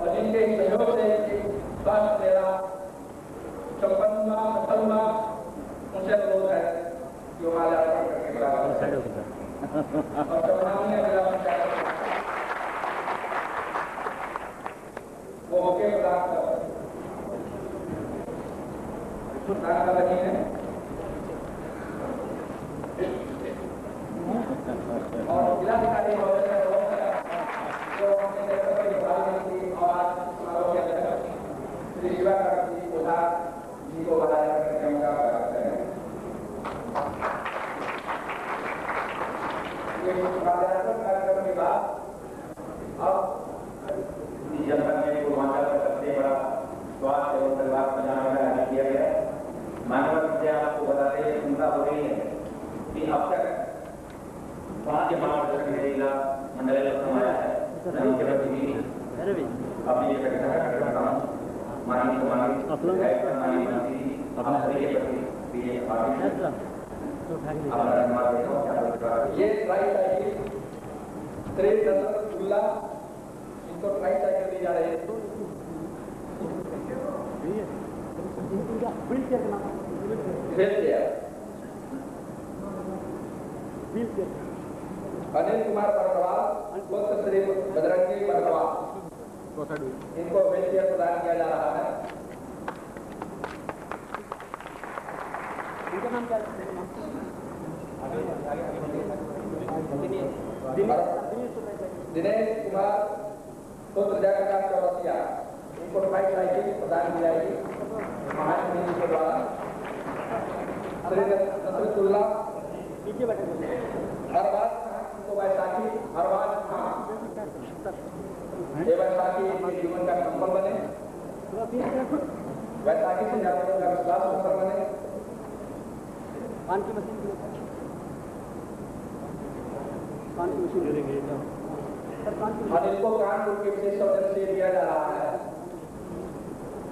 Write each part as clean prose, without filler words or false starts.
और जिनके सहयोग से स्वास्थ्य मेरा संपन्न सफल उनसे अनुरोध है कि वो माला करके बराबर और संभावनीय जिला पंचायत वो होके प्राप्त नहीं है और जिलाधिकारी महोदय जो अपने श्री शिवाकर जी प्रधान जी को बताया करके उनका करते हैं। ये कार्यात्मक कार्यक्रम के बाद अब जनपद में पूर्वांचल का सबसे बड़ा स्वास्थ्य एवं परिवार कल्याण का आयोजन किया गया। मानव विद्या आपको बताते हैं चिंता हो रही है कि अब तक 5 मार्गदर्शक जिला मंडल बनाया है उनके प्रति अपनी करता हूँ माननीय ये इनको ट्राई साइकिल दी जा रही है। अनिल कुमार बरकवाल पुत्र श्री बजरंगी बरकवाल इनको व्हीलचेयर प्रदान किया जा रहा है। इनका नाम क्या है? दिनेश कुमार पुत्र जयप्रकाश चौरसिया इनको ट्राई साइकिल प्रदान की जाएगी महात्मा जी के द्वारा। श्री नसरुल्लाह अरबाज इनको बैसाखी अरबाज ये वैसाखी इनके जीवन का संबल बने, वैसाखी से जाते का विश्वास संबल बने। पान की मशीन और इनको कानपुर के विशेष सौजन्य से दिया जा रहा है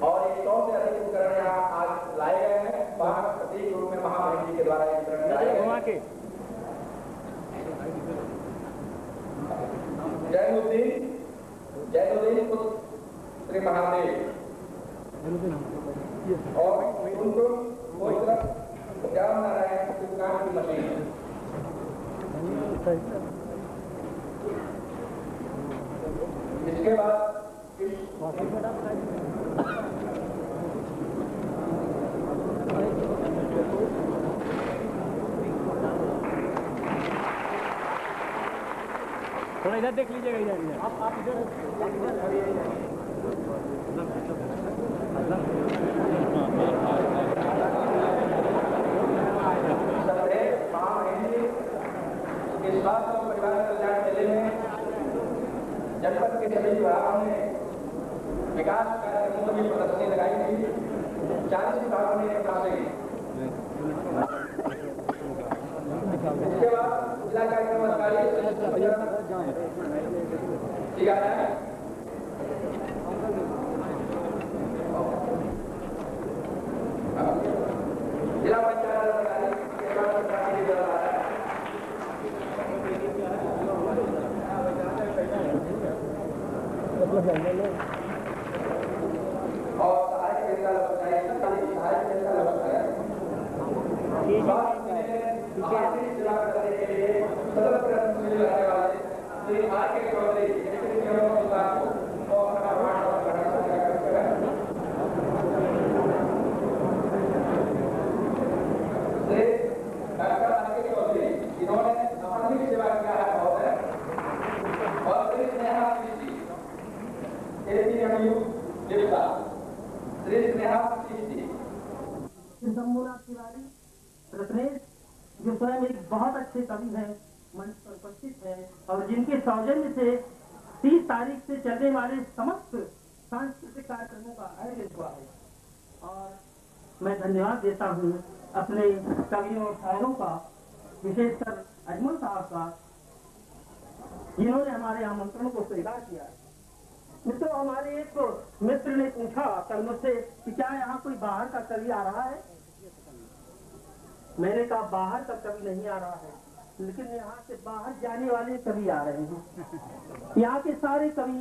और 100 से अधिक उपकरण यहाँ आज लाए गए हैं। वहाँ प्रतीक रूप में महामहिम जी के द्वारा उपकरण लाए गए। जैनुद्दीन पुत्र श्री महादेव और उनको श्याम नारायण दुकान की मशीन। इसके बाद थोड़ा इधर देख लीजिएगा, इधर आप इधर स्वास्थ्य और परिवार कल्याण मेले में जनपद के सभी विभागों ने विकास कार्यक्रमों की प्रदर्शनी लगाई थी। 40 विभागों ने अपना से इसके बाद जिला कार्यक्रम अधिकारी ठीक है। जिला पंचायत अधिकारी के बाद और सहायक केंद्र सहायक केंद्र सेवा करने के लिए सतत प्रयत्नशील रहने वाले श्री आर के चौधरी डॉक्टर आर के चौधरी इन्होंने अपनी सेवा किया है बहुत है। और श्री स्नेहा ACMU लिप्सा श्री स्नेहा तिवारी रत्नेश जो स्वयं एक बहुत अच्छे कवि हैं, मंच पर उपस्थित है और जिनके सौजन्य से 30 तारीख से चलने वाले समस्त सांस्कृतिक कार्यक्रमों का आयोजन हुआ है। और मैं धन्यवाद देता हूँ अपने कवियों और शायरों का, विशेषकर अजमल साहब का, जिन्होंने हमारे आमंत्रण को स्वीकार किया। मित्रों, हमारे एक मित्र ने पूछा कल मुझसे कि क्या यहाँ कोई बाहर का कवि आ रहा है। मैंने कहा बाहर का कवि नहीं आ रहा है, लेकिन यहाँ से बाहर जाने वाले कवि आ रहे हैं। यहाँ के सारे कवि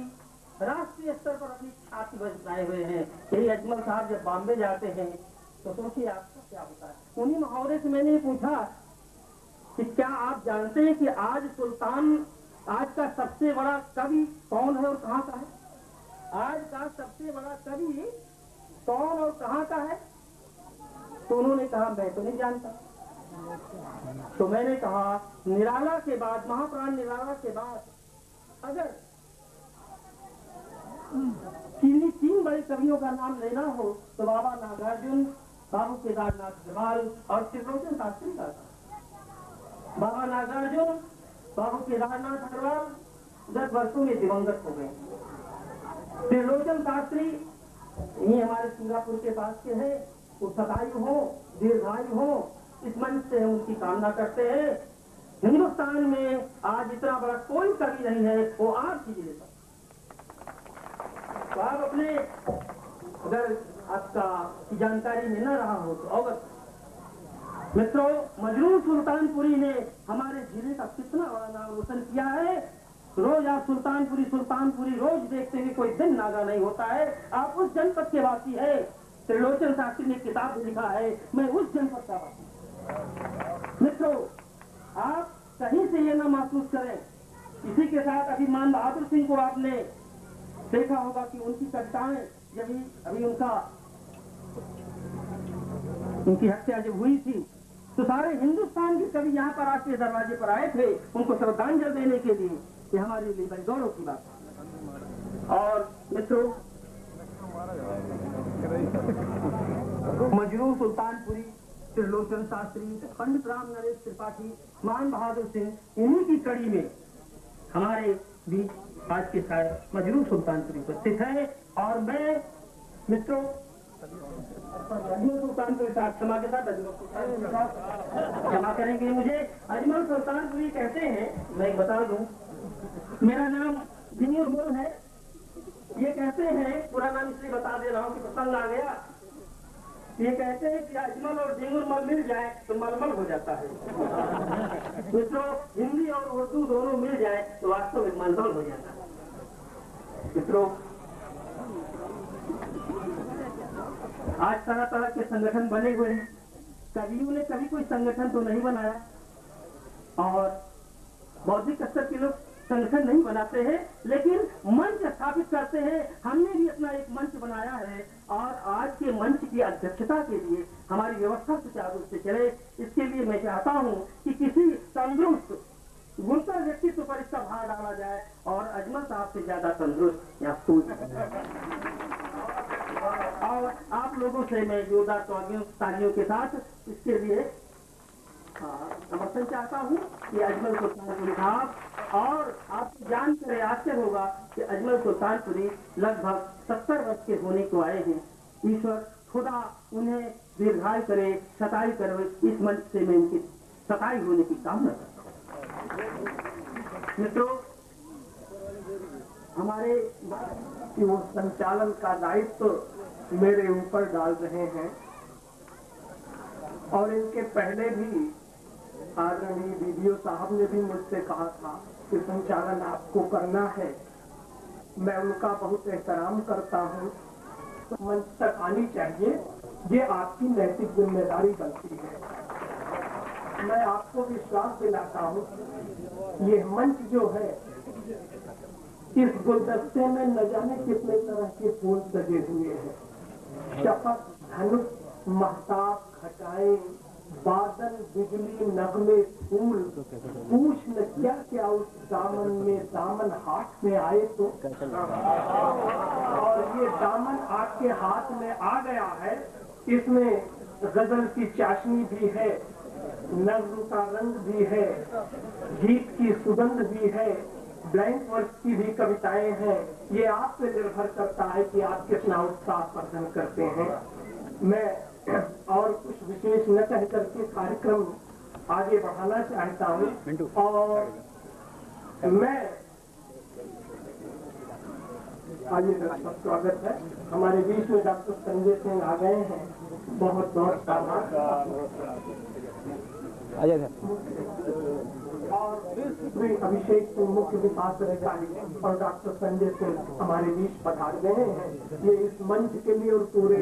राष्ट्रीय स्तर पर अपनी छाती बनाए हुए हैं। यही अजमल साहब जब बॉम्बे जाते हैं तो सोचिए आपका क्या होता है। उन्हीं महोदय से मैंने पूछा कि क्या आप जानते हैं कि आज का सबसे बड़ा कवि कौन है और कहाँ का है? आज का सबसे बड़ा कवि कौन और कहाँ का है? तो उन्होंने कहा मैं तो नहीं जानता। तो मैंने कहा निराला के बाद, महाप्राण निराला के बाद अगर तीन बड़े कवियों का नाम लेना हो तो बाबा नागार्जुन, बाबू केदारनाथ अग्रवाल और त्रिलोचन शास्त्री का। बाबा नागार्जुन, बाबू केदारनाथ अग्रवाल 10 वर्षों में दिवंगत हो गए। त्रिलोचन शास्त्री ये हमारे सिंगापुर के पास के हैं। वो सदायु हो, दीर्घायु हो, इस मंच से हम उनकी कामना करते हैं। हिंदुस्तान में आज इतना बड़ा कोई कवि नहीं है वो आप कीजिए। तो आप अपने अगर आपका जानकारी में न रहा हो तो अवगत मित्रों, मजरूर सुल्तानपुरी ने हमारे जिले का कितना बड़ा नाम रोशन किया है। रोज आप सुल्तानपुरी रोज देखते हैं, कोई दिन नागा नहीं होता है। आप उस जनपद के वासी है। त्रिलोचन शास्त्री ने किताब लिखा है, मैं उस जनपद का वासी। मित्रों, आप कहीं से ये ना महसूस करें। इसी के साथ अभी मान बहादुर सिंह को आपने देखा होगा कि उनकी कविताएं जब अभी उनकी हत्या जब हुई थी तो सारे हिंदुस्तान के कवि यहाँ पर आपके दरवाजे पर आए थे उनको श्रद्धांजलि देने के लिए। ये हमारे लिए बड़ी गौरव की बात है। और मित्रों, मजरूर सुल्तानपुरी, त्रिलोचन शास्त्री, पंडित राम नरेश त्रिपाठी, मान बहादुर सिंह, इन्हीं की कड़ी में हमारे भी आज के शायर मजरूर सुल्तानपुरी उपस्थित है। और मैं मित्रों अजमल सुल्तानपुरी साहब क्षमा के साथ क्षमा करेंगे मुझे। अजमल सुल्तानपुरी कहते हैं, मैं बता दूं, मेरा नाम दिनुर है। ये कहते हैं, पूरा नाम इसलिए बता दे रहा हूँ कि प्रसंग आ गया। ये कहते हैं कि अजमल और डिंगुर मल मिल जाए तो मलमल हो जाता है। मित्रों, हिंदी और उर्दू दोनों मिल जाए तो वास्तव में मलमल हो जाता है। मित्रों, आज तरह तरह के संगठन बने हुए हैं। कवियों ने कभी कोई संगठन तो नहीं बनाया और बौद्धिक स्तर के लोग संगठन नहीं बनाते हैं, लेकिन मंच स्थापित करते हैं। हमने भी अपना एक मंच बनाया है और आज के मंच की अध्यक्षता के लिए हमारी व्यवस्था सुचारू रूप से चले, इसके लिए मैं चाहता हूं कि किसी तंदुरुस्त गुणकर व्यक्तित्व पर इसका भार डाला जाए और अजमल साहब से ज्यादा तंदुरुस्त या सोच। और आप लोगों से मैं जोरदार तालियों के साथ इसके लिए समर्थन चाहता हूँ कि अजमल सुल्तानपुरी साहब, और आपको जानकर आश्चर्य होगा कि अजमल सुल्तानपुरी लगभग 70 वर्ष के होने को आए हैं। ईश्वर खुदा उन्हें दीर्घायु करे, शतायु करे, इस मंच से मैं उनकी शतायु होने की कामना करता हूँ। मित्रों, हमारे वो संचालन का दायित्व मेरे ऊपर डाल रहे हैं और इनके पहले भी आदरणीय वीडियो साहब ने भी मुझसे कहा था कि संचालन आपको करना है। मैं उनका बहुत एहतराम करता हूँ। मंच तक आनी चाहिए, ये आपकी नैतिक जिम्मेदारी बनती है। मैं आपको विश्वास दिलाता हूँ, ये मंच जो है, इस गुलदस्ते में न जाने कितने तरह के फूल सजे हुए हैं। शपथ, धनुष, महताब, घटाएं, बादल, बिजली, नगमे, फूल, पूछ न क्या क्या उस दामन में, दामन हाथ में आए तो। और ये दामन आपके हाथ में आ गया है, इसमें गजल की चाशनी भी है, नज्म का रंग भी है, गीत की सुगंध भी है, ब्लैंक वर्ष की भी कविताएं हैं। ये आप पे निर्भर करता है कि आप कितना उत्साह प्रदर्शन करते हैं। मैं और कुछ विशेष न कह करके कार्यक्रम आगे बढ़ाना चाहता हूँ और मैं आइए सबका स्वागत है। हमारे बीच में डॉक्टर संजय सिंह आ गए हैं, बहुत बहुत आभार। अजय सर। और मैं अभिषेक सिंह मुख्य विकास अधिकारी और डॉक्टर संजय सिंह हमारे बीच पधार गए हैं। ये इस मंच के लिए और पूरे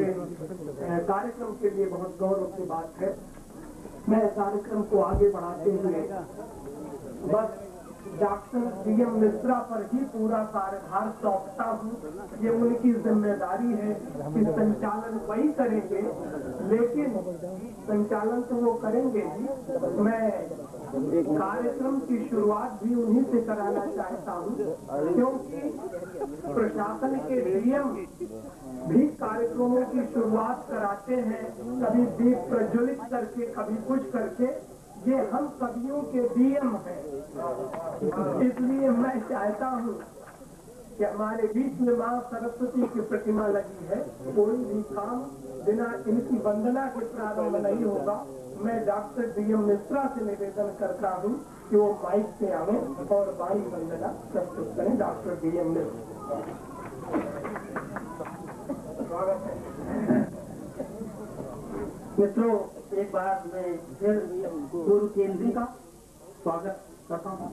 कार्यक्रम के लिए बहुत गौरव की बात है। मैं कार्यक्रम को आगे बढ़ाते हुए बस डॉक्टर DM मिश्रा पर ही पूरा कार्यभार सौंपता हूँ। ये उनकी जिम्मेदारी है कि संचालन वही करेंगे, लेकिन संचालन तो वो करेंगे ही। मैं कार्यक्रम की शुरुआत भी उन्हीं से कराना चाहता हूँ, क्योंकि प्रशासन के DM भी कार्यक्रमों की शुरुआत कराते हैं, कभी दीप प्रज्वलित करके, कभी कुछ करके। ये हम कवियों के DM हैं। इसलिए मैं चाहता हूँ कि हमारे बीच में माँ सरस्वती की प्रतिमा लगी है, कोई भी काम बिना इनकी वंदना के प्रारंभ नहीं होगा। मैं डॉक्टर DM मिश्रा से निवेदन करता हूँ कि वो माइक पे आवे और वाणी वंदना प्रस्तुत करें। Doctor DM Mishra. मित्रों, एक बार मैं फिर गुरु केंद्री का स्वागत करता हूँ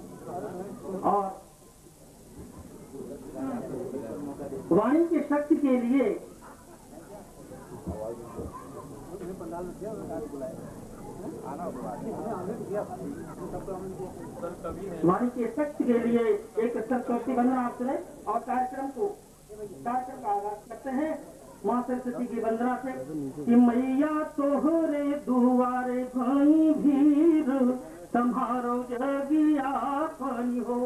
और वाणी की शक्ति के लिए वाणी की शक्ति के लिए एक सरस्वती वंदना आप सुने और कार्यक्रम का आगाज करते हैं माँ सरस्वती की वंदना से कि मैया तोहरे दुआरे भाई भीर तुम्हारो जगिया पानी हो।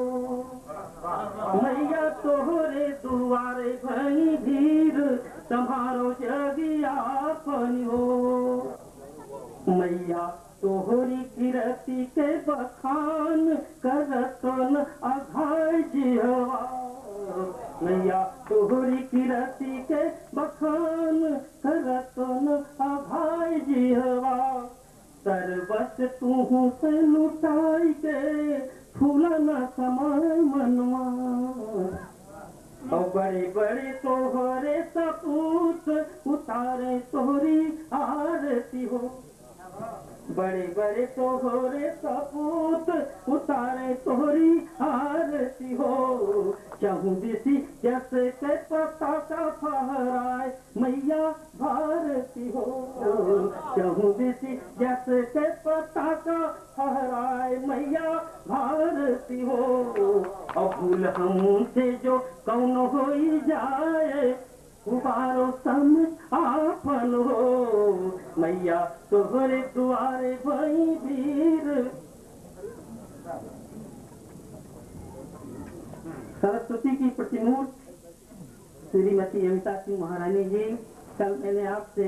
मैया तोहरे दुआरे भाई भीर तुम्हारो जगिया पानी हो। मैया तोहरी कीर्ति के बखान करतन अघाय जिहवा। मैया तोहरी कीर्ति के बखान करतन अघाय जिहवा। सर्वस तू से लुटाई के फूलन समय मनवा। और बड़े बड़े तोहरे सपूत उतारे तोहरी आरती हो। बड़े बड़े तोहरे सपूत उतारे तोहरी आरती हो। चाहूं दिसी जैसे के पता का फहराए मैया भारती हो। चाहूं दिसी जैसे के पता का फहराए मैया भारती हो। और भूल हमसे जो कौन हो जाए उबारो समझ आपन हो। मैया तोहरे दुआरे भाई वीर। सरस्वती की प्रतिमूर्ति श्रीमती अमिता सिंह महारानी जी, कल मैंने आपसे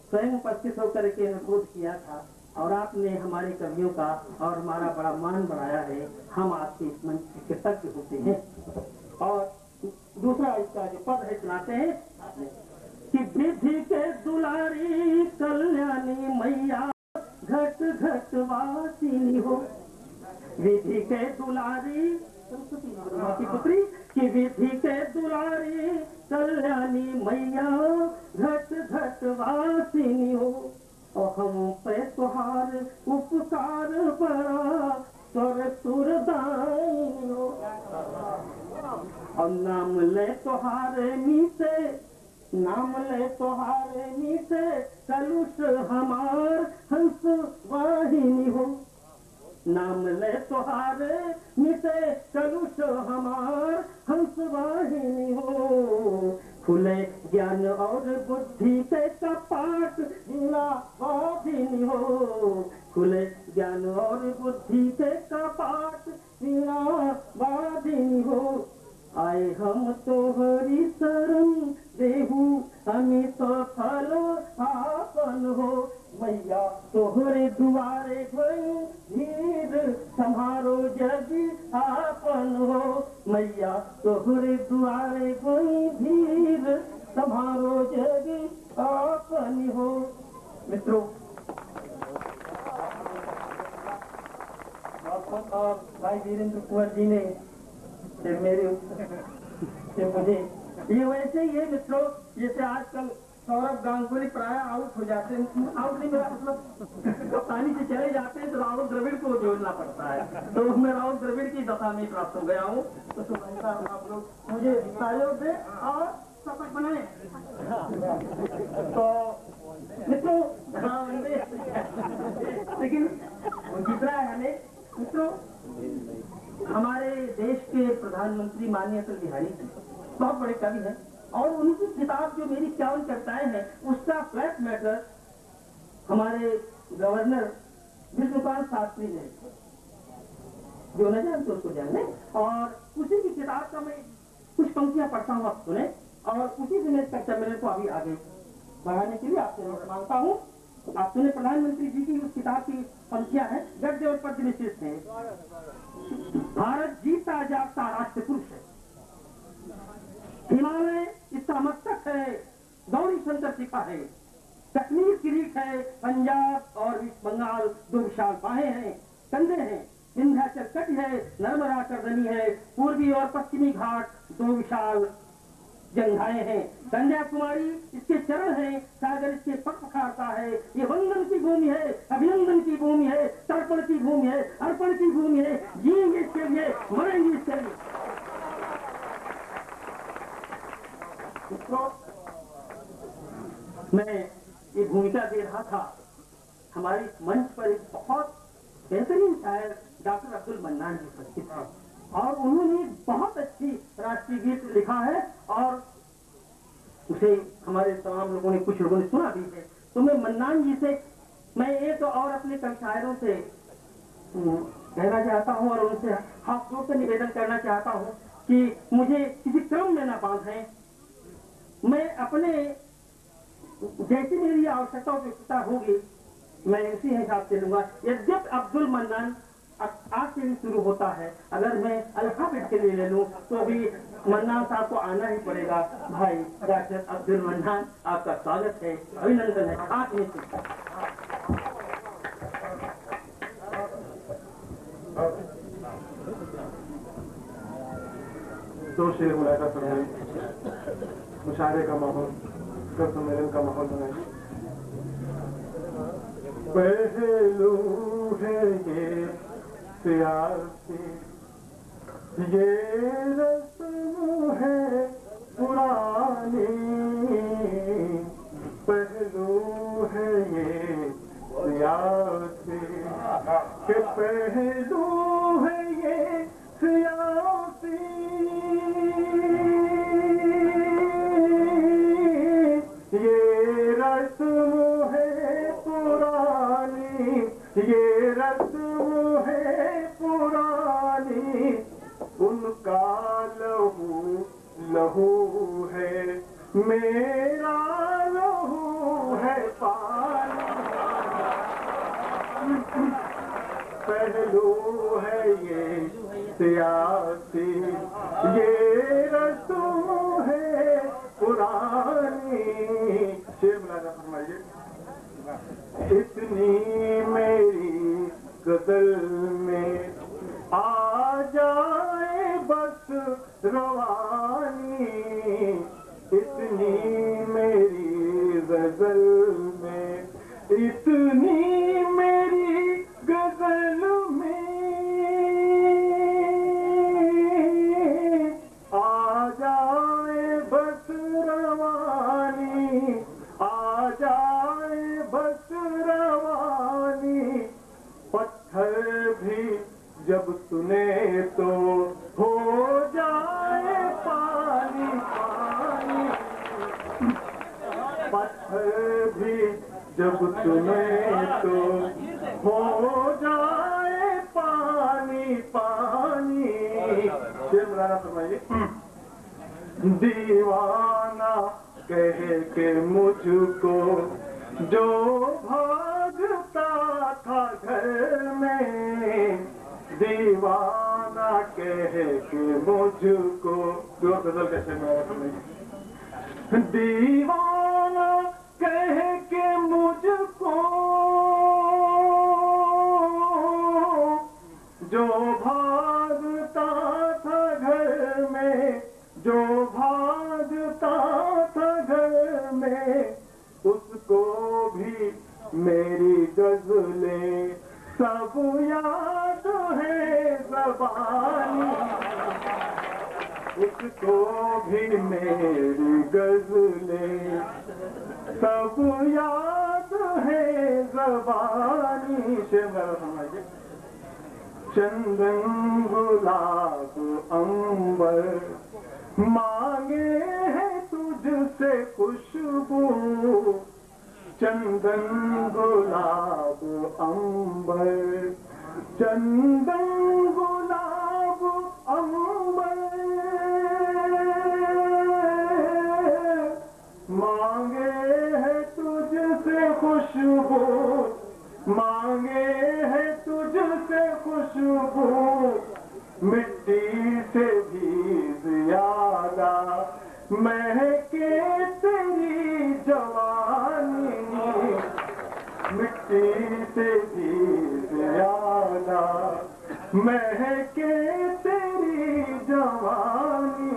स्वयं उपस्थित होकर के अनुरोध किया था और आपने हमारे कवियों का और हमारा बड़ा मान बढ़ाया है। हम आपके इस मंच के कृतज्ञ होते हैं। और दूसरा इसका जो पद है सुनाते हैं कि विधि के दुलारी कल्याणी मैया घट घट वासिनी हो। विधि के दुलारी सरस्वती पुत्री की विधि के दुलारी कल्याणी मैया घट घट वासिनी हो। और हम पे तुहार उपकार बड़ा स्वर सुरदायिनी हो। और नाम ले तुहारे मीसे, नाम ले तुहारे मीसे कलुष हमार हंस वाहिनी हो। नाम ले तुहारे मीसे कलुष हमार हंस वाहिनी हो। खुले ज्ञान और बुद्धि के कपाट वीणा वाहिनी हो। खुले ज्ञान और बुद्धि के कपाट वीणा वाहिनी हो। आए हम तोहरी शरण देहू अमित फल आपन हो। मैया तोहरे दुआरे भई भीर सम्हारो जग आपन हो। मैया तोहरे दुआरे भई भीर सम्हारो जग आपन हो। मित्रों, और भाई वीरेंद्र कुंवर जी ने मेरे से मुझे ये वैसे ही है मित्रों, जैसे आजकल सौरभ गांगुली प्राय आउट हो जाते हैं, आउट नहीं मेरा मतलब कप्तानी से चले जाते हैं तो राहुल द्रविड़ को जोड़ना पड़ता है, तो मैं राहुल द्रविड़ की दशा में प्राप्त हो गया हूँ। तो सुभाष साहब आप लोग मुझे सहयोग दें और शपथ बनाए। तो मित्रों, हाँ लेकिन जितना है हमें मित्रों, हमारे देश के प्रधानमंत्री माननीय अटल बिहारी जी बहुत बड़े कवि हैं और उनकी किताब जो मेरी 51 कविताएं हैं उसका फ्लैश मैटर हमारे गवर्नर विष्णुकांत शास्त्री ने, जो न जानते उसको जाने, और उसी की किताब का मैं कुछ पंक्तियां पढ़ता हूँ, आप सुने, और उसी से मैं सम्मेलन को अभी आगे बढ़ाने के लिए आपसे नोट मांगता हूँ। आप सुने, प्रधानमंत्री जी की उस किताब की पंक्तियां हैं, गद्य और पद्य विशेष हैं। भारत जीता जागता राष्ट्र पुरुष है, हिमालय इसका मस्तक है, गौरी शंकर शिखा है, कश्मीर किरीट है, पंजाब और बंगाल दो विशाल बाहें हैं, कंधे हैं, विंध्याचल तट है, नर्मदा करदनी है, पूर्वी और पश्चिमी घाट दो विशाल जंघाएं हैं, कन्याकुमारी इसके चरण हैं, सागर इसके पग पखारता है, ये वंदन की भूमि है, अभिनंदन की भूमि है, तर्पण की भूमि है, अर्पण की भूमि है, जिएंगे इसके लिए, मरेंगे इसके लिए। मैं ये भूमिका दे रहा था, हमारे मंच पर एक बहुत बेहतरीन शायर डॉक्टर अब्दुल मन्नान जी उपस्थित हैं और उन्होंने बहुत अच्छी राष्ट्रीय गीत लिखा है और उसे हमारे तमाम लोगों ने, कुछ लोगों ने सुना भी है। तो मैं मन्नान जी से मैं एक और अपने कवि शायरों से कहना चाहता हूँ और उनसे हाथ जोड़ कर निवेदन करना चाहता हूँ कि मुझे किसी क्रम में न बांधें, मैं अपने जैसी मेरी आवश्यकता उपयुक्तता होगी मैं उसी हिसाब से लूंगा। यद्यप अब्दुल मन्नान आज से भी शुरू होता है, अगर मैं अल्फाबेट के लिए ले लूं तो भी मन्नान साहब को आना ही पड़ेगा। भाई डॉक्टर अब्दुल मन्नान, आपका स्वागत है, अभिनंदन है, आप निश्चित। दो शेर मुलाकात करवाई, मुशायरे का माहौल, कर सम्मेलन का माहौल बनाए। पहलू है ये सियासी, ये रस्म है पुरानी, पहलू है ये सियासी, के पहलू है ये सियासी, ये रस्म है पुरानी, ये रस्म है पुरानी, उनका लहू लहू है, मेरा लहू है पानी, पहलू है ये सियासी, ये रस्म है पुरानी। शेर मुलाजा फरमाइए। इतनी मेरी गजल में आ जाए बस रवानी, इतनी मेरी गजल में, इतनी मेरी गजल में आ जाए बस रवानी, आ जाए बस रवानी, पत्थर भी जब सुने तो हो जाए पानी पानी, पत्थर भी जब सुने तो हो जाए पानी पानी। शेर मुलाना फरमाइए। दीवाना कह के मुझको जो भागता था घर में, दीवाना कह के मुझको, जो गजल के शेर मुलाना फरमाइए। दीवाना कह के मुझको जो भागता था घर में, जो भागता था घर में, याद है ज़बानी, उसको भी मेरी गज़लें सब याद है ज़बानी। चंदन गुलाब अंबर मांगे है तुझसे खुशबू, चंदन गुलाब अंबर, चंदन गुलाब अंबर मांगे है तुझसे खुशबू, मांगे है तुझसे खुशबू, मिट्टी से भी ज्यादा महके तेरी जवानी, मिट्टी से भी ज्यादा महके तेरी जवानी।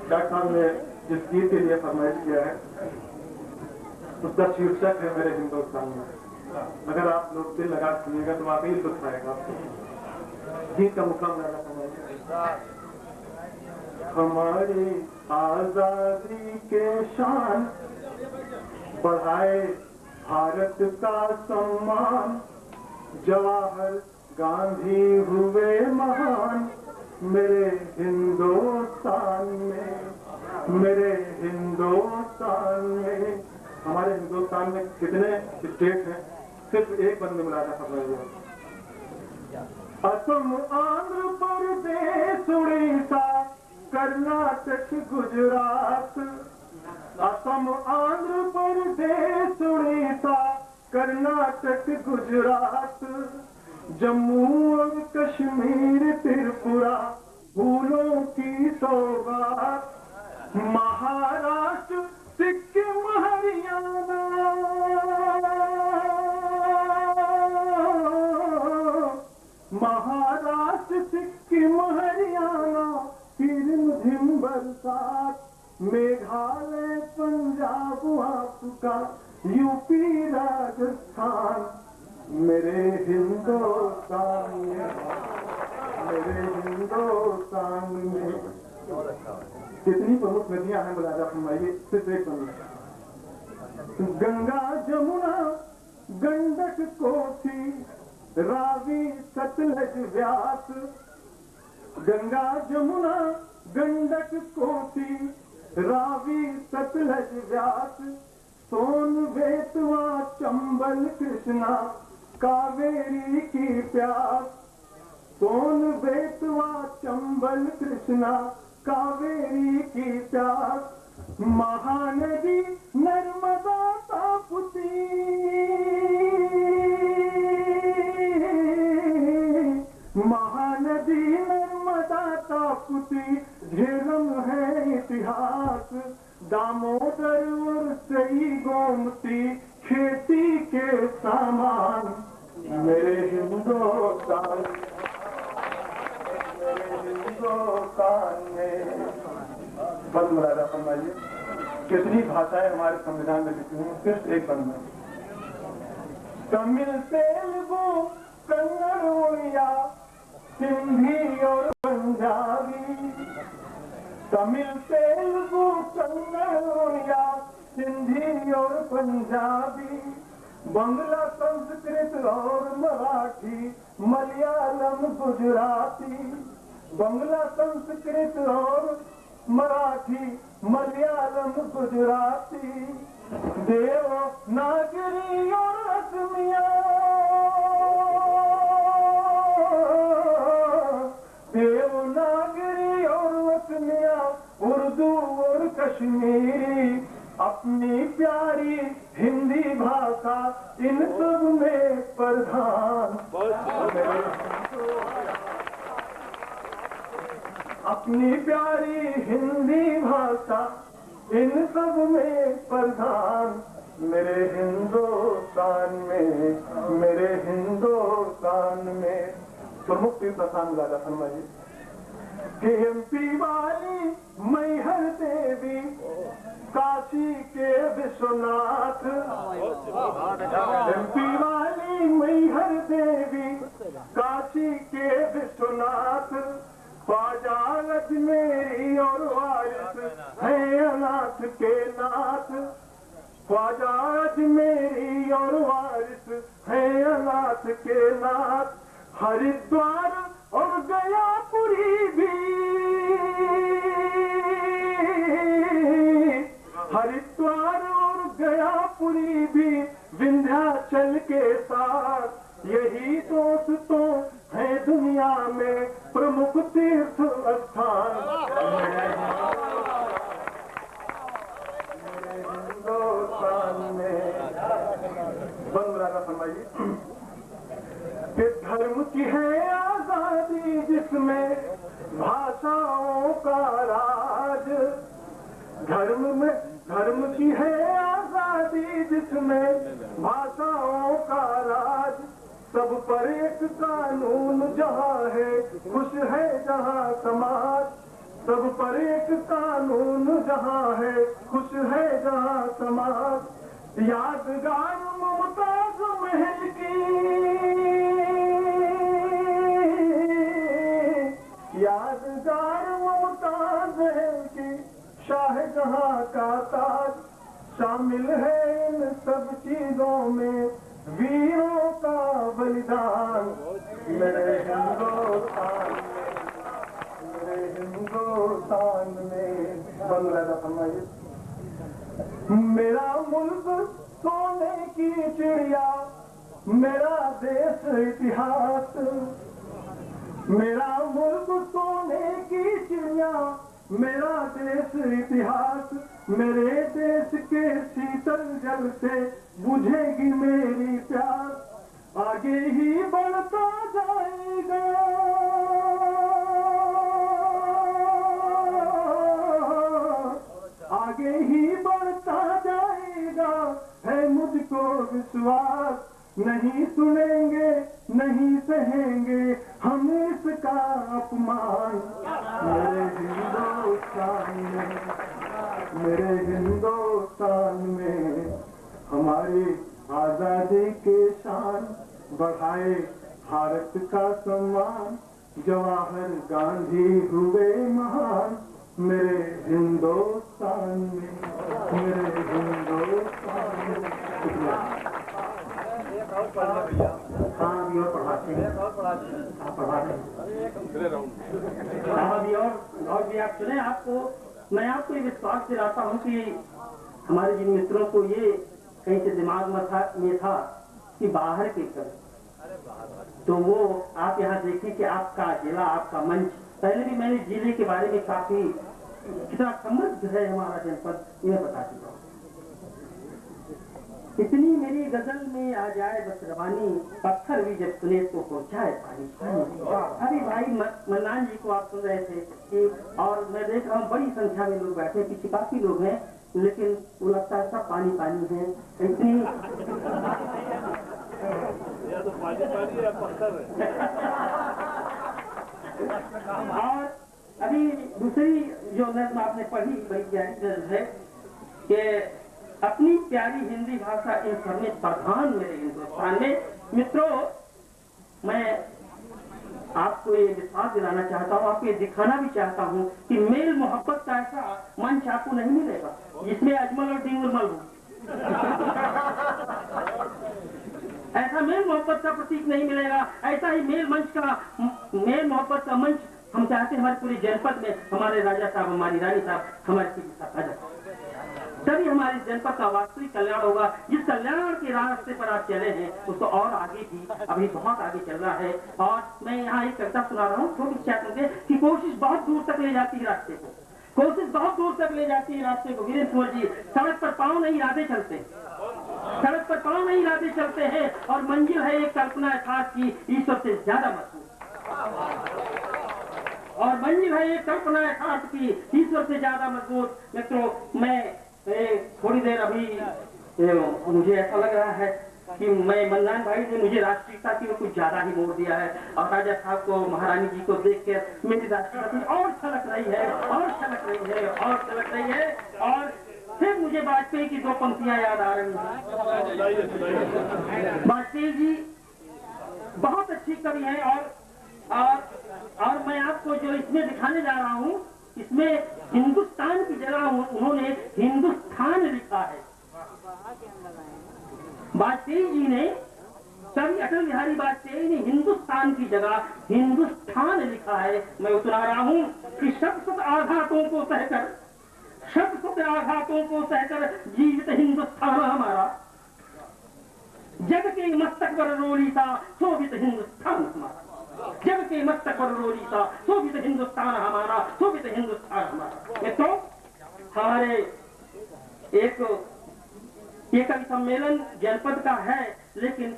डॉक्टर साहब ने जिस गीत के लिए फरमाइश किया है उसका शीर्षक है मेरे हिंदुस्तान में। अगर आप लोग दिल लगा सुनिएगा तो वाकई दुख आएगा आपको। गीत का मुकाम लगा समझिए। हमारी आजादी के शान बढ़ाए भारत का सम्मान, जवाहर गांधी हुए महान मेरे हिंदुस्तान में, मेरे हिंदुस्तान में। हमारे हिंदुस्तान में कितने स्टेट हैं, सिर्फ एक बंदे मुलाजा कर रहे हैं। असम, आंध्र प्रदेश, उड़ीसा, कर्नाटक, गुजरात, असम, आंध्र प्रदेश, उड़ीसा, कर्नाटक, गुजरात, जम्मू और कश्मीर, त्रिपुरा, फूलों की सौगात, महाराष्ट्र, सिक्किम, हरियाणा, महाराष्ट्र, सिक्किम, हरियाणा, रिमझिम बरसात, मेघालय, पंजाब, आपका यूपी, राजस्थान मेरे हिंदुस्तान में, मेरे हिंदुस्तान में। कितनी प्रमुख नदियां हैं मुलाजा फरमाइए, सिर्फ एक बंद। गंगा, जमुना, गंडक, कोसी, रावी, सतलज, व्यास, गंगा, जमुना, गंडक, कोसी, रावी, सतलज, व्यास, सोन, बेतवा, चंबल, कृष्णा, कावेरी की प्यास, सोन, बेतवा, चंबल, कृष्णा, कावेरी की प्यास, महानदी, नर्मदा, ताप्ती, महानदी, नर्मदा, ताप्ती, झेलम है इतिहास, दामोदर और सई, गोमती, खेती के सामान मेरे हिंदुस्तान, मेरे हिंदुस्तान में। बस मुलाजा फरमाइए कितनी भाषाएं हमारे संविधान में लिखी हैं, सिर्फ एक बंद में। तमिल, तेलुगु, कन्नड़, उड़िया, सिंधी और पंजाबी, तमिल, तेलुगु, कन्नड़, उड़िया, सिंधी और पंजाबी, बंगला, संस्कृत और मराठी, मलयालम, गुजराती, बंगला, संस्कृत और मराठी, मलयालम, गुजराती, देवनागरी और असमिया, देवनागरी और असमिया, उर्दू और कश्मीरी, अपनी प्यारी हिंदी भाषा इन सब में प्रधान, अपनी प्यारी हिंदी भाषा इन सब में प्रधान मेरे हिंदुस्तान में, मेरे हिंदुस्तान में। प्रमुख तीर्थ स्थान मुलाजा फरमाइए। कि एमपी वाली मैहर देवी काशी के विश्वनाथ, एमपी वाली मैहर देवी काशी के विश्वनाथ, ख्वाजा अजमेरी और वारिस है अनाथ के नाथ, ख्वाजा अजमेरी और वारिस है अनाथ के नाथ। हरिद्वार और गयापुरी भी, हरिद्वार और गयापुरी भी विंध्याचल के साथ, यही दोस्तों है दुनिया में प्रमुख तीर्थ स्थान। हिंदुस्तान में बंगला का फरमाइए कि धर्म की है आजादी जिसमें भाषाओं का राज, धर्म की है आजादी जिसमें भाषाओं का राज, सब पर एक कानून जहाँ है खुश है जहाँ समाज, सब पर एक कानून जहाँ है खुश है जहाँ समाज। यादगार मुमताज महल की, यादगार मुमताज महल की शाहजहां का ताज, शामिल है इन सब चीजों में वीरों का बलिदान। मेरे हिंदुस्तान में बंगला का फरमाइए। मेरा मुल्क सोने की चिड़िया, मेरा देश इतिहास, मेरा मुल्क सोने की चिड़िया, मेरा देश इतिहास, मेरे देश के शीतल जल से बुझेगी मेरी प्यास, आगे ही बढ़ता जाएगा, आगे ही बढ़ता जाएगा, है मुझको विश्वास, नहीं सुनेंगे नहीं सहेंगे हम इसका अपमान। मेरे हिंदुस्तान में हमारी आजादी के शान, बढ़ाए भारत का सम्मान, जवाहर गांधी हुए महान। मेरे हिंदुस्तान में, मेरे हिंदुस्तान में। हाँ अभी और पढ़ाते हैं, और भी आप सुने। आपको मैं आपको ये विश्वास दिलाता हूँ कि हमारे जिन मित्रों को ये कहीं से दिमाग में था कि बाहर के कर, तो वो आप यहाँ देखें कि आपका जिला, आपका मंच, पहले भी मैंने जिले के बारे में काफी कितना समृद्ध है हमारा जनपद, ये बता चुका हूँ। इतनी मेरी गजल में आ जाए बस रवानी, पत्थर भी जब सुने तो पहुंचाए पानी पानी। अभी भाई मन्नान जी को आप सुन रहे थे कि, और मैं देख रहा हूँ बड़ी संख्या में लोग बैठे, पीछे काफी लोग हैं, लेकिन वो लगता है सब पानी पानी है। इतनी तो पानी पानी है, पत्थर है। और अभी दूसरी जो नज़्म आपने पढ़ी बड़ी प्यारी नज़्म है कि अपनी प्यारी हिंदी भाषा इन सब में प्रधान मेरे हिंदुस्तान में। मित्रों, मैं आपको ये विश्वास दिलाना चाहता हूँ, आपको ये दिखाना भी चाहता हूँ कि मेल मोहब्बत का ऐसा मंच आपको नहीं मिलेगा जिसमें अजमल और डिंगुलमल हो। ऐसा मेल मोहब्बत का प्रतीक नहीं मिलेगा। ऐसा ही मेल मोहब्बत का मंच हम चाहते हैं हमारे पूरे जनपद में। हमारे राजा साहब, हमारी रानी साहब, हमारे तभी हमारे जनपद का वास्तविक कल्याण होगा। जिस कल्याण के रास्ते पर आप चले हैं उसको और आगे भी अभी बहुत आगे चल रहा है। और मैं यहाँ एक कविता सुना रहा हूँ छोटी छात्रों के कि कोशिश बहुत दूर तक ले जाती है रास्ते को, कोशिश बहुत दूर तक ले जाती है रास्ते को। वीरेंद्र कुंवर जी, सड़क पर पाँव नहीं इरादे चलते, सड़क पर पाँव नहीं इरादे चलते हैं, और मंजिल है एक कल्पना खास की ईश्वर से ज्यादा मजबूत, और मंजिल है एक कल्पना खास की ईश्वर से ज्यादा मजबूत। मित्रों, मैं थोड़ी देर अभी मुझे ऐसा लग रहा है कि मैं मन्नान भाई ने मुझे राष्ट्रीयता की कुछ ज्यादा ही मोड़ दिया है, और राजा साहब को, महारानी जी को देख कर मेरी राष्ट्रीयता और छलक रही है, और छलक रही है, और छलक रही है। और फिर मुझे वाजपेयी की 2 पंक्तियां याद आ रही हैं। वाजपेयी जी बहुत अच्छी कवि हैं, और मैं आपको जो इसमें दिखाने जा रहा हूँ, इसमें हिंदुस्तान की जगह उन्होंने हिंदुस्तान लिखा है। वाजपेयी जी ने, कवि अटल बिहारी वाजपेयी ने हिंदुस्तान की जगह हिंदुस्तान लिखा है। मैं उतरा रहा हूँ कि शत आघातों को सहकर, शत आघातों को सहकर जीवित हिंदुस्तान हमारा, जग के मस्तक पर रोली सा शोभित हिंदुस्तान हमारा, जग के मस्तक पर रोली सा शोभित हिंदुस्तान हमारा, शोभित हिंदुस्तान हमारा। ये तो हमारे ये कवि सम्मेलन जनपद का है, लेकिन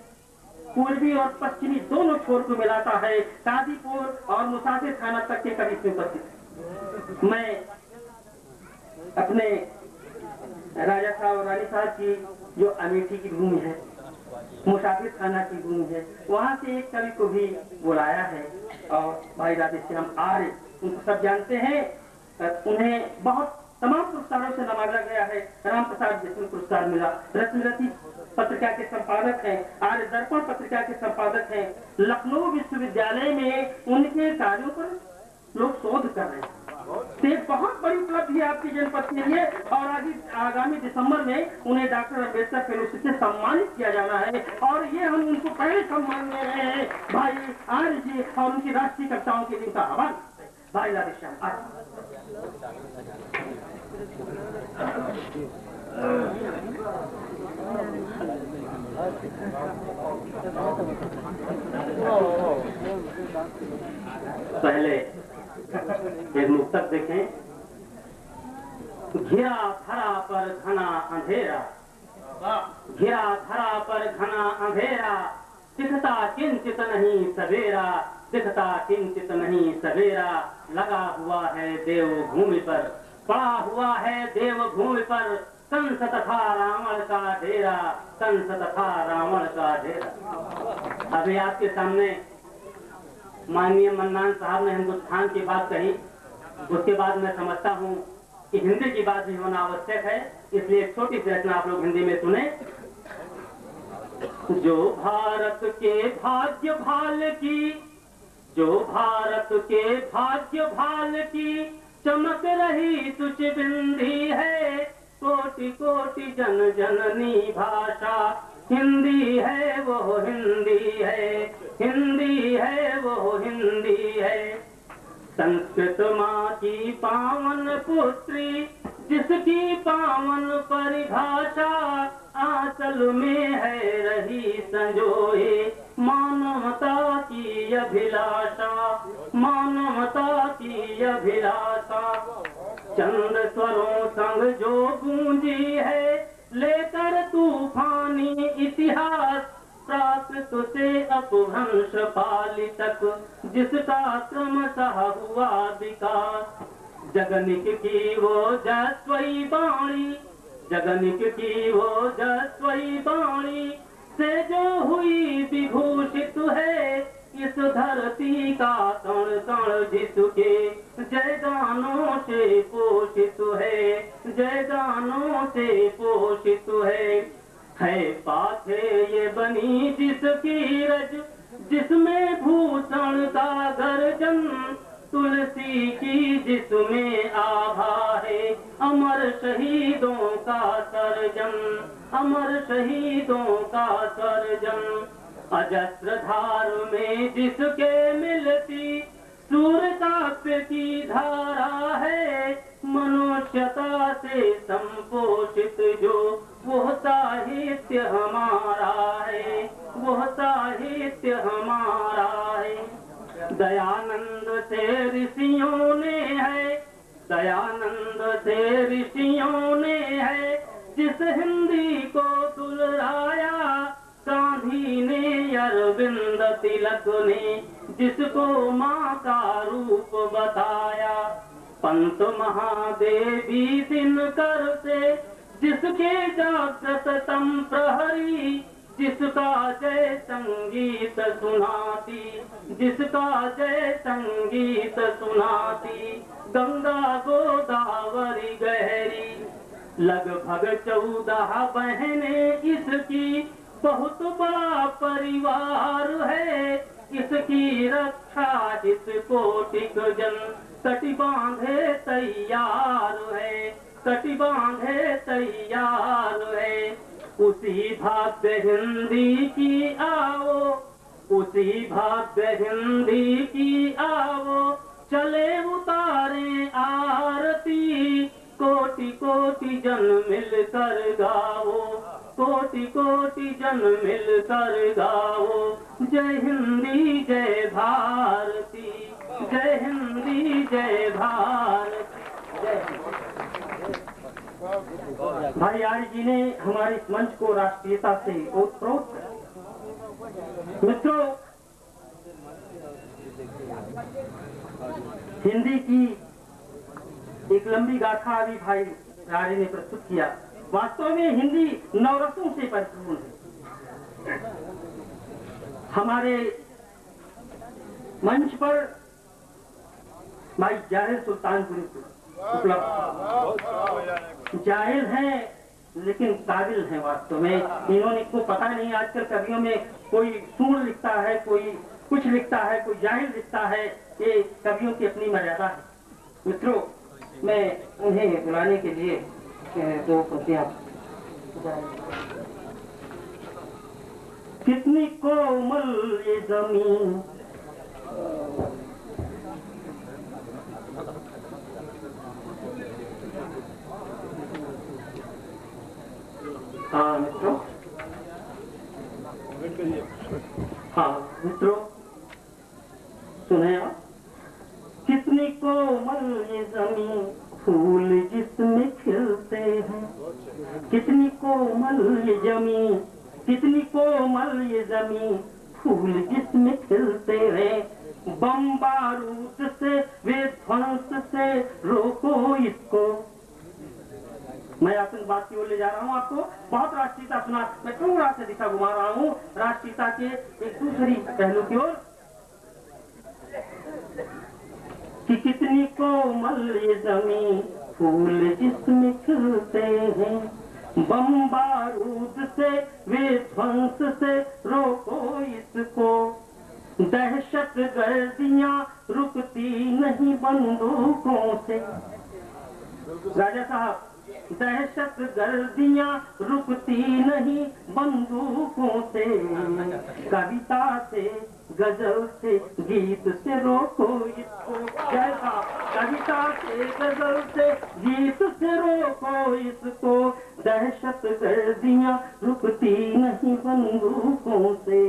पूर्वी और पश्चिमी दोनों छोर को मिलाता है। कादीपुर और मुसाफिर खाना तक के कवि इसमें उपस्थित। मैं अपने राजा साहब और रानी साहब की जो अमेठी की भूमि है, मुसाफिर खाना की भूमि है, वहाँ से एक कवि को भी बुलाया है, और भाई राधेश्याम आर्य, उनको सब जानते हैं। उन्हें बहुत तमाम पुरस्कारों से नवाजा गया है। राम प्रसाद देशमुख पुरस्कार मिला, रत्नरती पत्रिका के संपादक हैं, आर्य दर्पण पत्रिका के संपादक हैं। लखनऊ विश्वविद्यालय में उनके कार्यों पर लोग शोध कर रहे हैं। एक बहुत बड़ी उपलब्धि है आपकी जनपद के लिए, और आगामी दिसंबर में उन्हें डॉक्टर अम्बेडकर फेलोशिप से सम्मानित किया जाना है, और ये हम उनको पहले सम्मान दे रहे हैं भाई आर्य जी और उनकी राष्ट्रीय कक्षाओं के लिए उनका आह्वान। भाई राधेश्याम पहले एक मुक्तक देखें। घिरा धरा पर घना अंधेरा, घिरा धरा पर घना अंधेरा, दिखता किंचित नहीं सवेरा, दिखता किंचित नहीं सवेरा, लगा हुआ है देव भूमि पर, पड़ा हुआ है देव भूमि पर, कंस तथा रावण का डेरा, कंस तथा रावण का डेरा। अभी आपके सामने माननीय मन्नान साहब ने हमको स्थान की बात कही, उसके बाद मैं समझता हूँ कि हिंदी की बात भी होना आवश्यक है, इसलिए एक छोटी सी रचना आप लोग हिंदी में सुने। जो भारत के भाग्य भाल की, जो भारत के भाग्य भाल की चमक रही तुझ बिंदी है, कोटि कोटि जन जननी भाषा हिंदी है वो हिंदी है, हिंदी है वो हिंदी है। संस्कृत माँ की पावन पुत्री, जिसकी पावन परिभाषा आंचल में है रही संजोए, मानवता की अभिलाषा, मानवता की अभिलाषा। चंद स्वरों संग जो गूंजी है, लेकर तूफानी इतिहास, प्राकृत से अपभ्रंश पाली तक जिसका क्रमशः हुआ विकास। जगनिक की वो जस्वई बाणी, जगनिक की वो जस्वई बाणी से जो हुई विभूषित है, इस धरती का कण कण जिसके जय गानों से पोषित है, जय गानों से पोषित है पाथे ये बनी जिसकी रज, जिसमें भूषण का गर्जन, तुलसी की जिसमें आभा है, अमर शहीदों का सर्जन, अमर शहीदों का सर्जन। अजस्र धार में जिसके मिलती सूर्य ताप्य की धारा है, मनुष्यता से संपोषित जो वो साहित्य हमारा है, वो साहित्य हमारा है। दयानंद से ऋषियों ने है, दयानंद से ऋषियों ने है, जिस हिंदी को दुलराया, गांधी ने अरविंद तिलक ने जिसको माँ का रूप बताया। पंत महादेवी दिनकर से जिसके जागृत तम प्रहरी, जिसका जय संगीत सुनाती, जिसका जय संगीत सुनाती, गंगा गोदावरी गहरी, लगभग 14 बहनें इसकी, बहुत बड़ा परिवार है, इसकी रक्षा इस कोटिक जन कटी बांधे तैयार है, कटी बांधे तैयार है। उसी भाग्य हिंदी की आओ, उसी भाग्य हिंदी की आओ, चले उतारे आरती, कोटि कोटि जन मिलकर गाओ, कोटि कोटि जन मिलकर गाओ, जय हिंदी जय भारती, जय हिंदी जय भारती, जय हिंदी। भाई आर्य जी ने हमारे इस मंच को राष्ट्रीयता से ओतप्रोत कर। मित्रों, हिंदी की एक लंबी गाथा अभी भाई आर्य ने प्रस्तुत किया। वास्तव में हिंदी नवरसों से परिपूर्ण है। हमारे मंच पर भाई जाहिर सुल्तानपुरी उपलब्ध, जाहिल हैं लेकिन काबिल हैं। वास्तव में इन्होंने को पता नहीं, आजकल कवियों में कोई सूर लिखता है, कोई कुछ लिखता है, कोई जाहिल लिखता है, ये कवियों की अपनी मर्यादा है। मित्रों, मैं उन्हें बुलाने के लिए दो पंक्तियां। कितनी कोमल ये जमीन, हाँ मित्रों, हाँ मित्रों सुने आप। कितनी कोमल ये जमीन, फूल जिसमें खिलते हैं, कितनी कोमल ये जमीन, कितनी कोमल ये जमीन, फूल जिसमें खिलते हैं, बम बारूद से वे ध्वंस से रोको इसको। मैं आतंकवाद की ओर ले जा रहा हूँ आपको। बहुत राष्ट्रीयता सुना, मैं थोड़ा सा दिशा घुमा रहा हूँ राष्ट्रीयता के एक दूसरी पहलू की ओर, कि कितनी कोमल ये जमीन, फूल जिसमें खिलते हैं, बम बारूद से वे ध्वंस से रोको इसको, दहशत गर्दियां रुकती नहीं बंदूकों से। राजा साहब, दहशत गर्दियां रुकती नहीं बंदूकों से, कविता से गजल से गीत से रोको इसको। जैसा कविता से गजल से गीत से रोको इसको, दहशत गर्दियां रुकती नहीं बंदूकों से,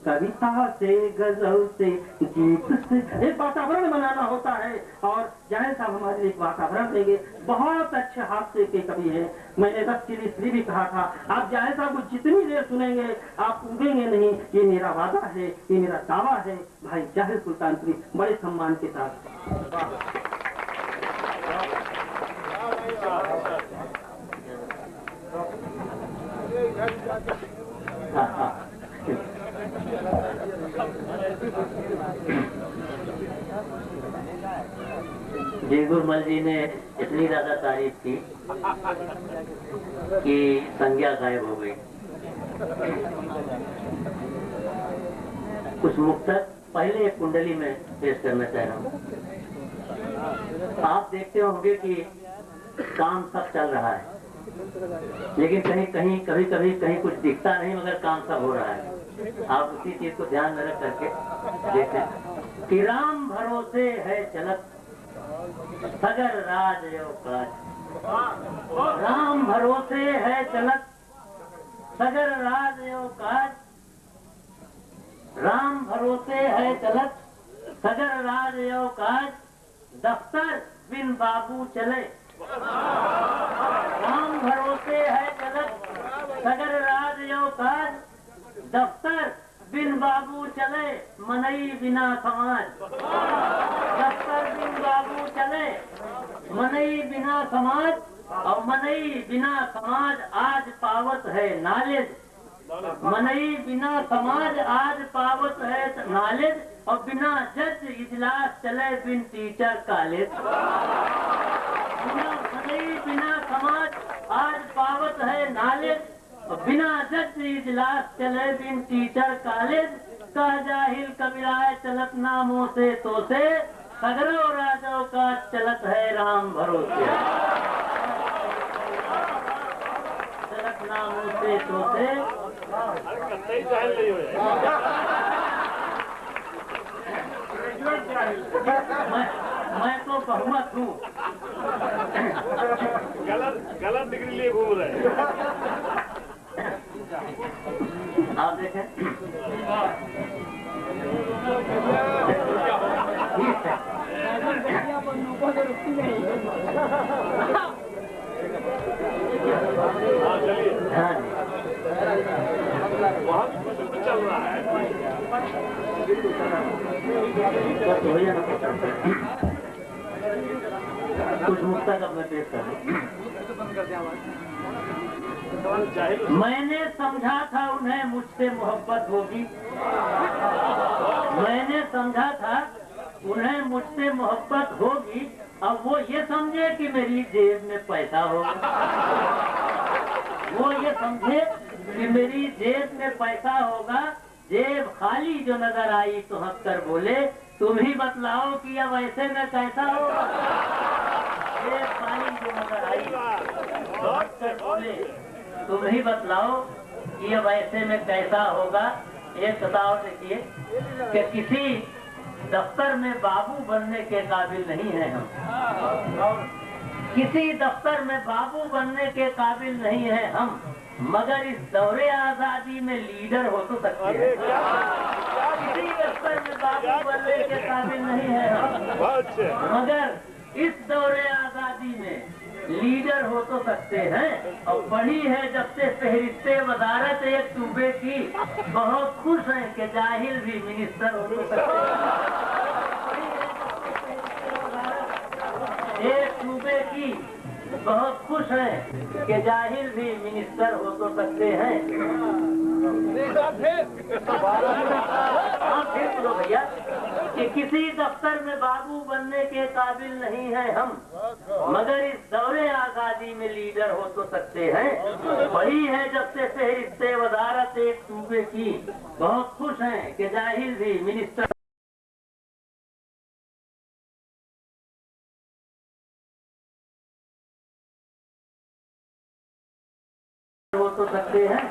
कविता से गजल से गीत से। एक वातावरण बनाना होता है, और जाहिर साहब हमारे लिए वातावरण देंगे। बहुत अच्छे हास्य के कवि हैं। मैंने 10 के लिए इसलिए भी कहा था, आप जाहिर साहब को जितनी देर सुनेंगे आप उगेंगे नहीं, ये मेरा वादा है, ये मेरा दावा है। भाई जाहिर सुल्तानपुरी बड़े सम्मान के साथ। जी गुरमल जी ने इतनी ज्यादा तारीफ की कि संज्ञा गायब हो गई। कुछ मुक्तक पहले एक कुंडली में पेश करना चाह रहा हूँ। आप देखते होंगे कि काम सब चल रहा है, लेकिन कहीं कहीं कभी कभी कहीं कुछ दिखता नहीं, मगर काम सब हो रहा है। आप उसी चीज को ध्यान में रख करके देखें कि राम भरोसे है चलत सगर राज यो काज, राम भरोसे है चलत सगर राज यो काज, राम भरोसे है चलत सगर राज यो काज, दफ्तर बिन बाबू चले, राम भरोसे है चलत सगर राज यो काज, दफ्तर बिन बाबू चले मनई बिना समाज, दफ्तर बिन बाबू चले मनई बिना समाज, और मनई बिना समाज आज पावत है नालिज, मनई बिना समाज आज पावत है नॉलेज, और बिना जज इजलास चले बिन टीचर कॉलेज। बिना समाज आज पावत है नॉलेज, और बिना जज इजलास चले बिन टीचर कॉलेज। कह जाहिल कबीराए चलत नामों से तो से, सगरों राजाओं का चलत है राम भरोसे। चलत नामों से तो से मैं तो बहुमत हूँ। गलत डिग्री लिए घूम रहे हैं। आप देखें हाँ जी, वहाँ भी कुछ चल रहा है। कुछ मुक्ता का मैं पेश कर मैंने समझा था उन्हें मुझसे मोहब्बत होगी। मैंने समझा था उन्हें मुझसे मोहब्बत होगी, अब वो ये समझे कि मेरी जेब में पैसा होगा। वो ये समझे कि मेरी जेब में पैसा होगा। जेब खाली जो नजर आई तो हंसकर बोले, तुम ही बतलाओ कि अब ऐसे में कैसा होगा। जेब खाली जो नजर आई तो हंसकर बोले, तुम ही बतलाओ कि अब ऐसे में कैसा होगा। एक बताओ देखिए कि किसी दफ्तर में बाबू बनने के काबिल नहीं है हम। किसी दफ्तर में बाबू बनने के काबिल नहीं है हम, मगर इस दौरे आजादी में लीडर हो तो सकते हैं। किसी दफ्तर में बाबू बनने के काबिल नहीं है हम, मगर इस दौरे आजादी में लीडर हो तो सकते हैं। और पढ़ी है जब से फहरिस्ते वजारत एक सूबे की, बहुत खुश हैं कि जाहिल भी मिनिस्टर हो तो सकते हैं। एक सूबे की बहुत खुश है कि जाहिल भी मिनिस्टर हो तो सकते हैं। हाँ फिर बोलो भैया कि किसी दफ्तर में बाबू बनने के काबिल नहीं है हम, मगर इस दौरे आजादी में लीडर हो तो सकते हैं। वही है जब से फहरिस्ते वजारत एक सूबे की, बहुत खुश हैं कि जाहिल भी मिनिस्टर हो तो सकते हैं।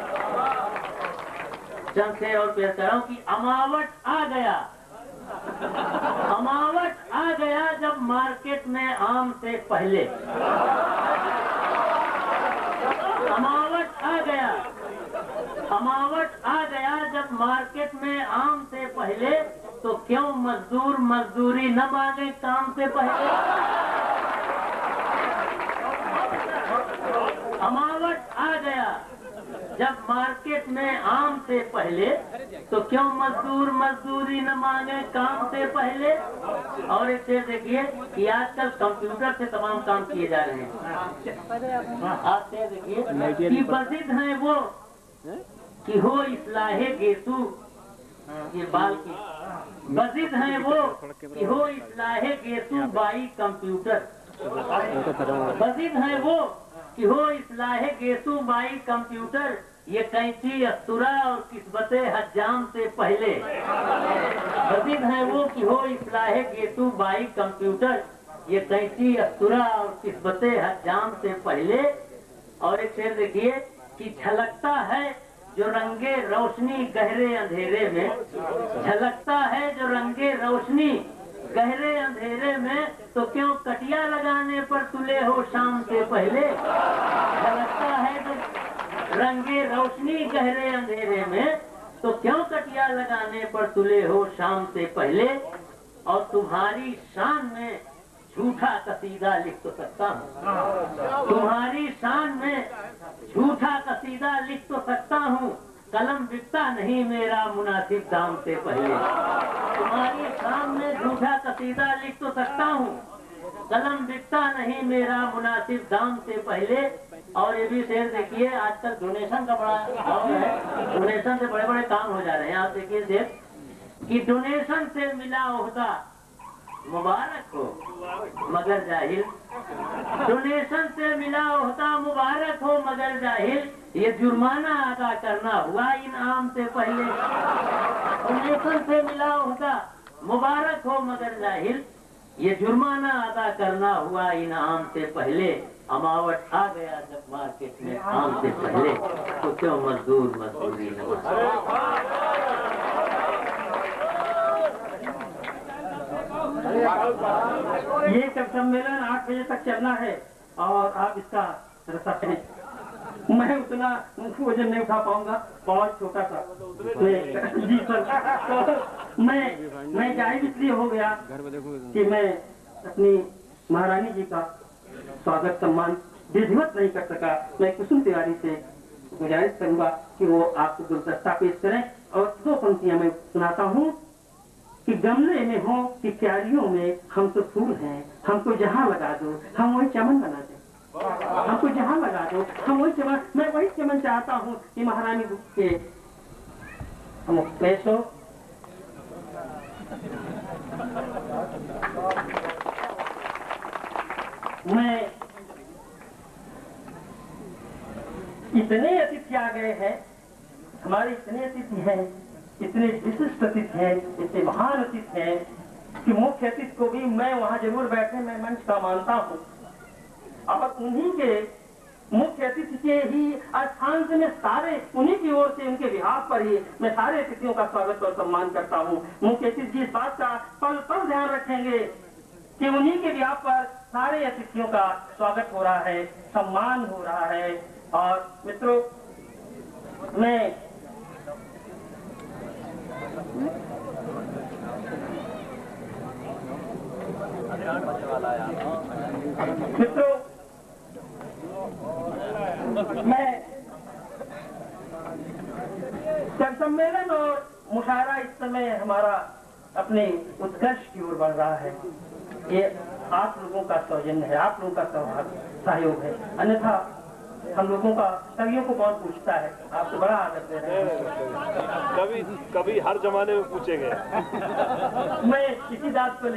चंद से और पेश कर रहा हूँ कि अमावट आ गया। अमावट आ गया जब मार्केट में आम से पहले। अमावट आ गया। अमावट आ गया जब मार्केट में आम से पहले, तो क्यों मजदूर मजदूरी न मांगे काम से पहले। अमावट आ गया जब मार्केट में आम से पहले, तो क्यों मजदूर मजदूरी न मांगे काम से पहले। और इसे देखिए कि आजकल कंप्यूटर से तमाम काम किए जा रहे हैं। आप से देखिए कि प्रसिद्ध हैं वो कि हो इस्लाहे गेसू, ये बाल की प्रसिद्ध हैं वो कि हो इस्लाहे गेसू बाई कंप्यूटर। प्रसिद्ध हैं वो कि हो इस्लाहे गेसू बाई कंप्यूटर, ये कैंची अस्तुरा और किस्बते हज्जाम से पहले। प्रसिद्ध है वो कि हो इस्लाहे गेसू बाई कंप्यूटर, ये कैंची अस्तुरा और किस्बते हज्जाम से पहले। और एक शेर देखिए कि झलकता है जो रंगे रोशनी गहरे अंधेरे में। झलकता है जो रंगे रोशनी गहरे अंधेरे में, तो क्यों कटिया लगाने पर तुले हो शाम से पहले। झलकता है जो रंगे रोशनी गहरे अंधेरे में, तो क्यों कटिया लगाने पर तुले हो शाम से पहले। और तुम्हारी शान में झूठा कसीदा लिख तो सकता हूँ। तुम्हारी शान में झूठा कसीदा लिख तो सकता हूँ, कलम बिकता नहीं मेरा मुनासिब दाम से पहले। तुम्हारी शान में झूठा कसीदा लिख तो सकता हूँ, कलम बिकता नहीं मेरा मुनासिब दाम से पहले। और ये भी शेर देखिए, आजकल डोनेशन का बड़ा भाव है, डोनेशन से बड़े बड़े काम हो जा रहे हैं। आप देखिए शेर कि डोनेशन से मिला ओहदा मुबारक हो मगर जाहिल, डोनेशन से मिला ओहदा मुबारक हो मगर जाहिल, ये जुर्माना अदा करना हुआ इनाम से पहले। डोनेशन से मिला ओहदा मुबारक हो मगर जाहिल, ये जुर्माना अदा करना हुआ इनाम से पहले। अमावट आ गया जब मार्केट में आम से पहले, तो क्यों मजदूर मजदूरी न ये सब सम्मेलन 8 बजे तक चलना है और आप इसका रिसेप्शन। मैं उतना वजन नहीं उठा पाऊंगा, बहुत छोटा सा। जी सर, तो मैं गायब इसलिए हो गया कि मैं अपनी महारानी जी का स्वागत सम्मान विधिवत नहीं कर सका। मैं कुसुम तिवारी से गुजारिश करूंगा कि वो आपको गुलदस्ता पेश करें और 2 पंक्तियां मैं सुनाता हूँ कि गमले में हो कि क्यारियों में हम तो फूल हैं, हमको जहाँ लगा दो हम वही चमन बना दे। हमको जहाँ लगा दो हम वही चमन, मैं वही चमन चाहता हूँ कि महारानी के हम पेश हो। मैं इतने अतिथि आ गए हैं, हमारे इतने अतिथि हैं, इतने विशिष्ट अतिथि हैं, इतने महान अतिथि हैं कि मुख्य अतिथि को भी मैं वहां जरूर बैठे मैं मंच का मानता हूँ, और उन्हीं के मुख्य अतिथि के ही स्थान से मैं सारे उन्हीं की ओर से उनके विहार पर ही मैं सारे अतिथियों का स्वागत और सम्मान करता हूँ। मुख्य अतिथि जी इस बात का पल पल ध्यान रखेंगे कि उन्हीं के विहार पर सारे अतिथियों का स्वागत हो रहा है, सम्मान हो रहा है। और मित्रों, मैं जब सम्मेलन और मुशायरा इस समय हमारा अपने उत्कर्ष की ओर बढ़ रहा है, ये आप लोगों का सौजन्य है, आप लोगों का सहयोग है। अन्यथा हम लोगों का कवियों को कौन पूछता है? आपको बड़ा आदर दे रहे हैं। कभी हर जमाने में पूछेंगे। मैं इसी बात को